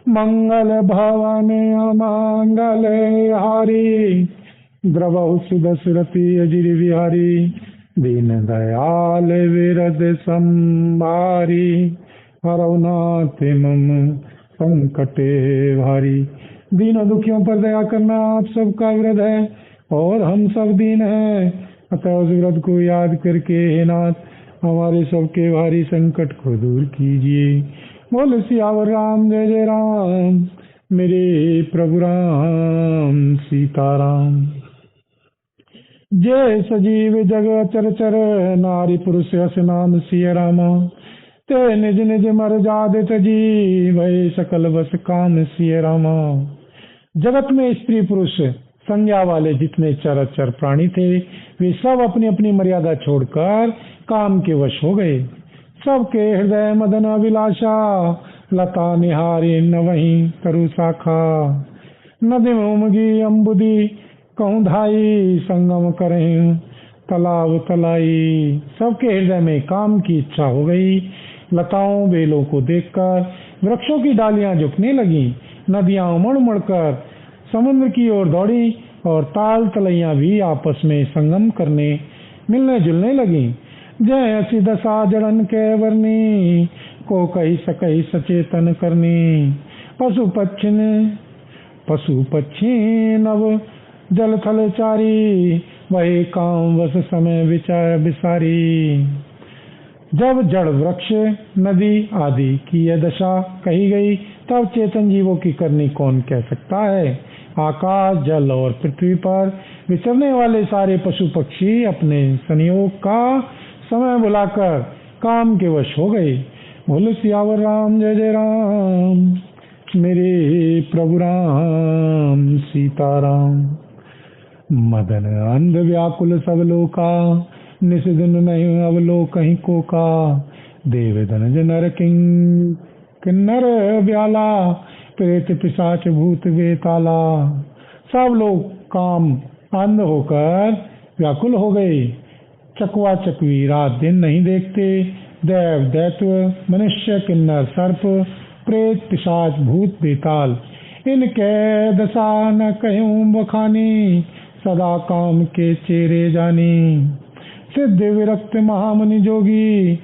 मंगल भवन अमंगल हारी, द्रवहु सुदशरथी अजिर बिहारी, दीन दयाल विरद संभारी, हरौ नाथ मम संकटे भारी। दीनों दुखियों पर दया करना आप सबका व्रत है और हम सब दीन हैं, अतः उस व्रत को याद करके हे नाथ हमारे सबके भारी संकट को दूर कीजिए। बोल सियावर राम जय जय राम, मेरे प्रभु राम सीताराम। जय सजीव जग चर चर, नारी पुरुष यस नाम सिय रामा, ते निज निज मर जादे तजी, भय सकल बस काम सिय रामा। जगत में स्त्री पुरुष संज्ञा वाले जितने चराचर प्राणी थे वे सब अपनी अपनी मर्यादा छोड़कर काम के वश हो गए। सबके हृदय मदन अभिलाषा, लता निहारी न वहीं तरु शाखा। नदी में उमगी अम्बुदी, कहूँ धाई संगम करें तालाब तलाई। सबके हृदय में काम की इच्छा हो गई। लताओं बेलों को देखकर वृक्षों की डालियां झुकने लगी, नदियां उमड़ उमड़कर समुद्र की ओर दौड़ी और ताल तलैया भी आपस में संगम करने मिलने जुलने लगी। जय हसी दशा जड़न के वर्णी, को कही सकही सचेतन करनी। पशु पक्षी नव जल थल चारी, वही काम वस समय विचार विसारी। जब जड़ वृक्ष नदी आदि की यह दशा कही गई तब चेतन जीवों की करनी कौन कह सकता है। आकाश जल और पृथ्वी पर विचरने वाले सारे पशु पक्षी अपने संयोग का समय बुलाकर काम के वश हो गए। बोलो सियावर राम जय जय राम, मेरे प्रभु राम सीताराम। मदन अंध व्याकुल सब लोका, निस दिन नहीं अवलोक कहीं को का। देव धनज नर किन्नर व्याला, प्रेत पिशाच भूत बेताला। सब लोग काम अंध होकर व्याकुल हो गए। चकवा चकवी रात दिन नहीं देखते। देव दैत्य मनुष्य किन्नर सर्प प्रेत पिशाच भूत बेताल, इनके दशा न कहूँ बखानी, सदा काम के चेरे जानी। सिद्ध विरक्त महामुनि जोगी,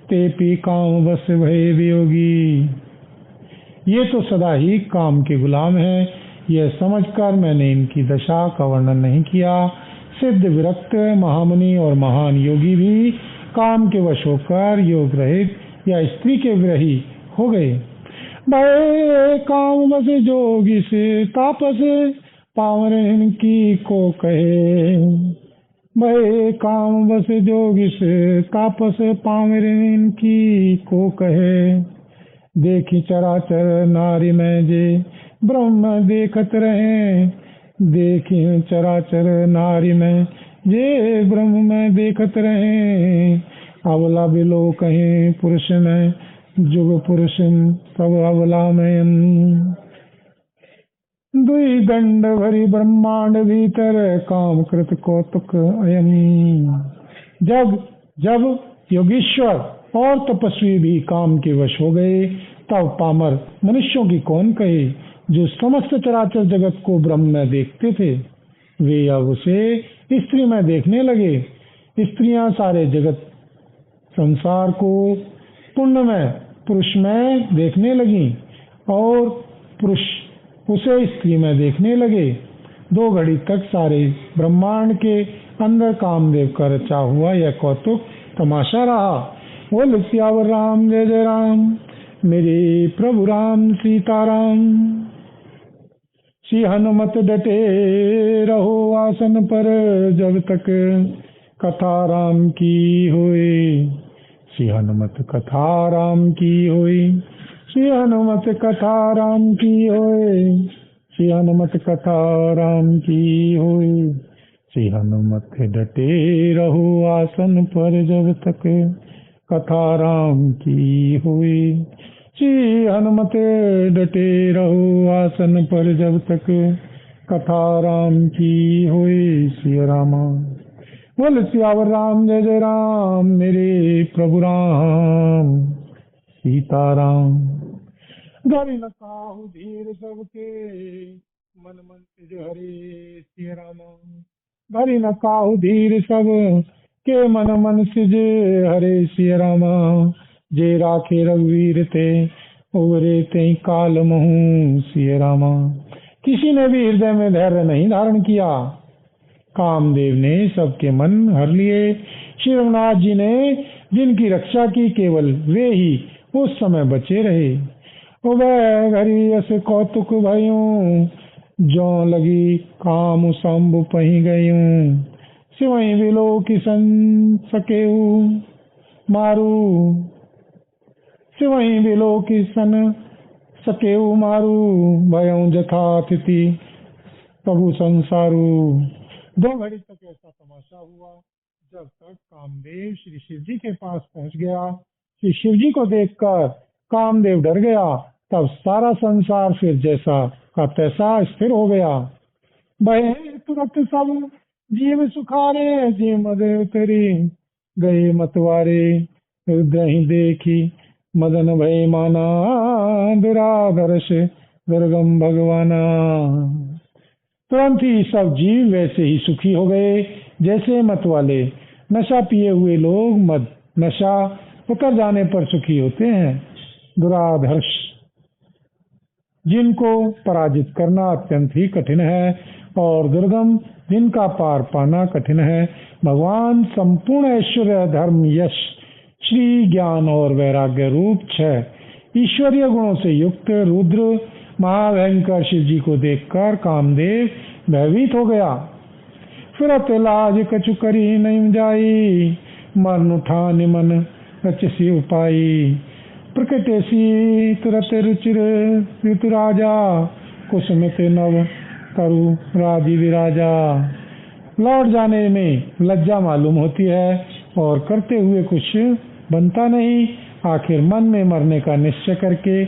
ते पी काम बस भय वियोगी। ये तो सदा ही काम के गुलाम हैं, यह समझकर मैंने इनकी दशा का वर्णन नहीं किया। सिद्ध विरक्त महामुनि और महान योगी भी काम के वश होकर योग रहित या स्त्री के विरही हो गए। भय काम बस जोगी से तापस, पावन इनकी को कहे। भय काम बस जोगी से तापस, पावन इनकी को कहे। देखी चराचर नारी में जे ब्रह्म देखत रहे। देखी चराचर नारी में जे ब्रह्म में देखत रहे। अवला बिलो कहीं पुरुष में, जुग पुरुष सब अवला में। दुई दंड भरी ब्रह्मांड भीतर, काम कृत कौतुक अयम। जब योगीश्वर और तपस्वी भी काम के वश हो गए तब पामर मनुष्यों की कौन कहे, जो समस्त चराचर जगत को ब्रह्म में देखते थे वे अब उसे स्त्री में देखने लगे। स्त्रियां सारे जगत संसार को पुण्य में पुरुष में देखने लगी और पुरुष उसे स्त्री में देखने लगे। 2 घड़ी तक सारे ब्रह्मांड के अंदर कामदेव का रचा हुआ यह कौतुक तमाशा रहा। बोल सियावर राम जय जय राम, मेरे प्रभु राम सीताराम। श्री हनुमत डटे रहो आसन पर, जब तक कथा राम की होए। श्री हनुमत कथा राम की होए। श्री हनुमत कथा राम की होए। श्री हनुमत कथा राम की होए। श्री हनुमत डटे रहो आसन पर, जब तक कथा राम की हुई। श्री हनुमत डटे रहो आसन पर, जब तक कथा राम की हुई। श्री रामा। बोल सियावर राम जय जय राम, मेरे प्रभु राम सीताराम। धरि न काहू धीर सबके मन मन सिज हरे सिय रामा। धरि न काहू धीर सब के मन मन सिज हरे सिय रामा। जे राखे रघुवीर ते उबरे ते काल महू सिय रामा। किसी ने भी हृदय में धैर्य नहीं धारण किया। कामदेव ने सबके मन हर लिए। श्री रघुनाथ जी ने जिनकी रक्षा की केवल वे ही उस समय बचे रहे। उभय घरी अस कौतुक भयूं जो लगी काम शंभु पही गयूं। सिवहि विलो किसन सकेऊ मारू। सिवहि विलो किसन सकेऊ मारू। भयं जथा तिथि प्रभु संसारू। 2 घड़ी तक ऐसा तमाशा हुआ जब तक कामदेव श्री शिव जी के पास पहुंच गया। श्री शिव जी को देखकर कामदेव डर गया। तब सारा संसार फिर जैसा का तैसा स्थिर हो गया। भय तुरंत सब जीव सुखारे जी मद तेरी गए मतवारे। रुद्रहि देखी मदन भय माना दुराधर्ष दुर्गम भगवाना। तुरंत ही सब जीव वैसे ही सुखी हो गए जैसे मत वाले नशा पिए हुए लोग मद नशा उतर जाने पर सुखी होते हैं। दुराधर्ष जिनको पराजित करना अत्यंत ही कठिन है और दुर्गम जिनका पार पाना कठिन है। भगवान संपूर्ण ऐश्वर्य धर्म यश श्री ज्ञान और वैराग्य रूप 6 ईश्वरीय गुणों से युक्त रुद्र महाभयंकर शिव जी को देखकर कामदेव भयभीत हो गया। फिरत लाज कछु करी नहीं जाई मरण उठान मन रचसी उपाई। प्रकटेसी तुरत रुचिर ऋतुराजा कुसुमित नव करु राजी विराजा। लौट जाने में लज्जा मालूम होती है और करते हुए कुछ बनता नहीं। आखिर मन में मरने का निश्चय करके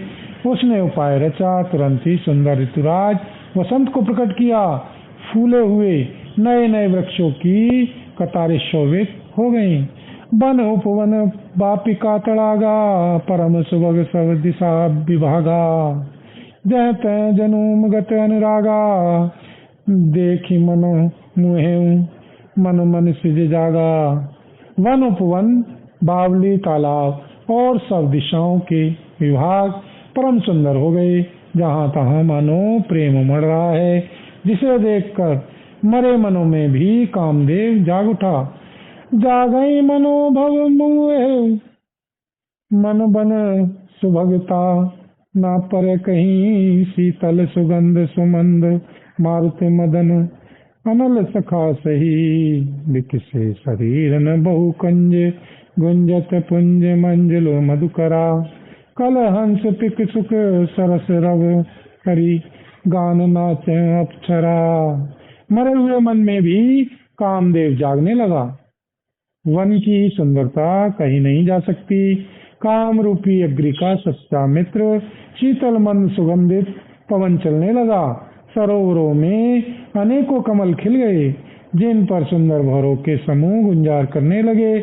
उसने उपाय रचा। तुरंत ही सुंदर ऋतुराज वसंत को प्रकट किया। फूले हुए नए नए वृक्षों की कतारें शोभित हो गईं। वन उपवन बापिका तड़ागा परम सुभग सब दिशा विभागा। जह तह जनुम गत अनुरागा देखी मनो मुहे मन मन सिज जागा। वन उपवन बावली तालाब और सब दिशाओं के विभाग परम सुंदर हो गए। जहाँ तहाँ मानो प्रेम उमड़ रहा है जिसे देखकर मरे मनों में भी कामदेव जाग उठा। जागई मनोभव मुए मन बन सुभगता ना पर कहीं शीतल सुगंध सुमंद मारुति मदन अनल सखा सही। विकसे शरीर न बहु कंज गुंजत पुंज मंजलो मधुकरा। कल हंस पिक सुख सरस रव करी गान नाच अप्सरा। मरे हुए मन में भी कामदेव जागने लगा। वन की सुंदरता कहीं नहीं जा सकती। काम रूपी अग्नि का सच्चा मित्र शीतल मन सुगंधित पवन चलने लगा। सरोवरों में अनेकों कमल खिल गए जिन पर सुंदर भौरों के समूह गुंजार करने लगे।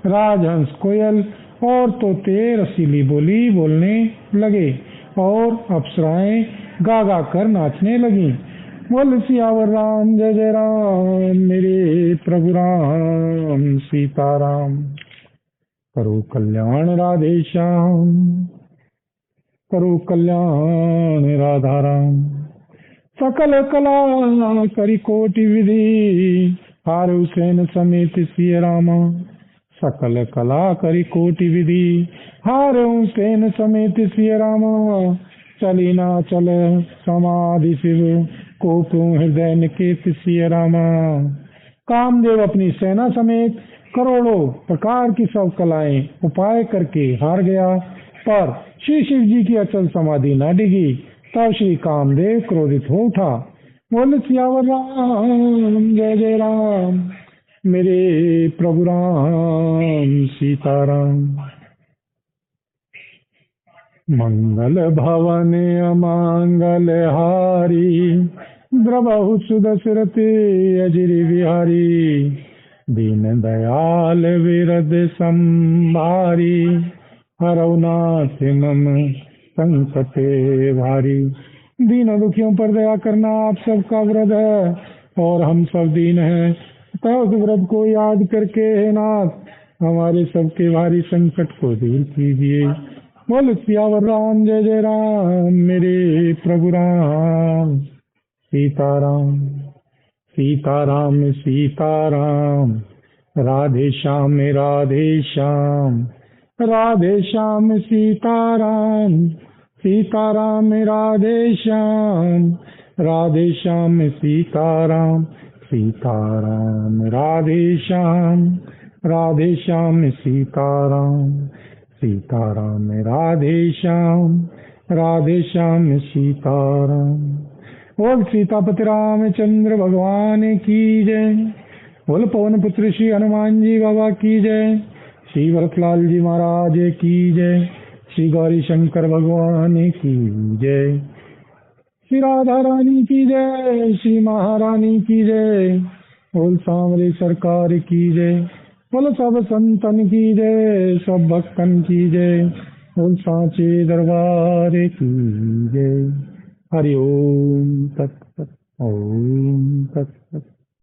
राजहंस कोयल और तोते रसीली बोली बोलने लगे और अप्सराएं गा गा कर नाचने लगी। बोल सियावर राम जय जय राम मेरे प्रभु राम सीताराम। करो कल्याण राधे श्याम करो कल्याण राधा राम। सकल कला करी कोटि विधि हार हुसैन समेत सिय रामा। सकल कला करी कोटि विधि हार हुसैन समेत सिय रामा। चली ना चल समाधि शिव को हृदय निकेत सिय रामा। कामदेव अपनी सेना समेत करोड़ों प्रकार की सब कलाएं उपाय करके हार गया पर श्री शिव जी की अचल समाधि न डिगी। तब श्री कामदेव क्रोधित हो उठा। बोले सियावर राम जय जय राम मेरे प्रभु राम सीताराम। मंगल भवन अमंगल हारी द्रवहु सुदशरथे अजिरि बिहारी। दीन दयाल विरद संभारी हरौ नाथ मम संकट भारी। दीन दुखियों पर दया करना आप सबका व्रत है, और हम सब दीन हैं, तो उस व्रत को याद करके हे नाथ हमारे सबके भारी संकट को दूर कीजिए। बोल सियावर राम जय जय राम, मेरे प्रभु राम। सीताराम सीताराम सीताराम, राधे श्याम राधे श्याम, राधे श्याम सीताराम, सीताराम राधे श्याम, राधे श्याम सीताराम, सीताराम राधे श्याम, राधे श्याम सीताराम, सीताराम राधे श्याम, राधे श्याम सीताराम। बोल सीतापति रामचंद्र भगवान की जय। बोल पवन पुत्र श्री हनुमान जी बाबा की जय। श्री भरतलाल जी महाराज की जय। श्री गौरी शंकर भगवान की जय। श्री राधा रानी की जय। श्री महारानी की जय। बोल सांवरे सरकार की जय। बोल सब संतन की जय, सब भक्तन की जय। बोल सांचे दरबार की जय। हरि ओम तत्सत, ओम तत्सत।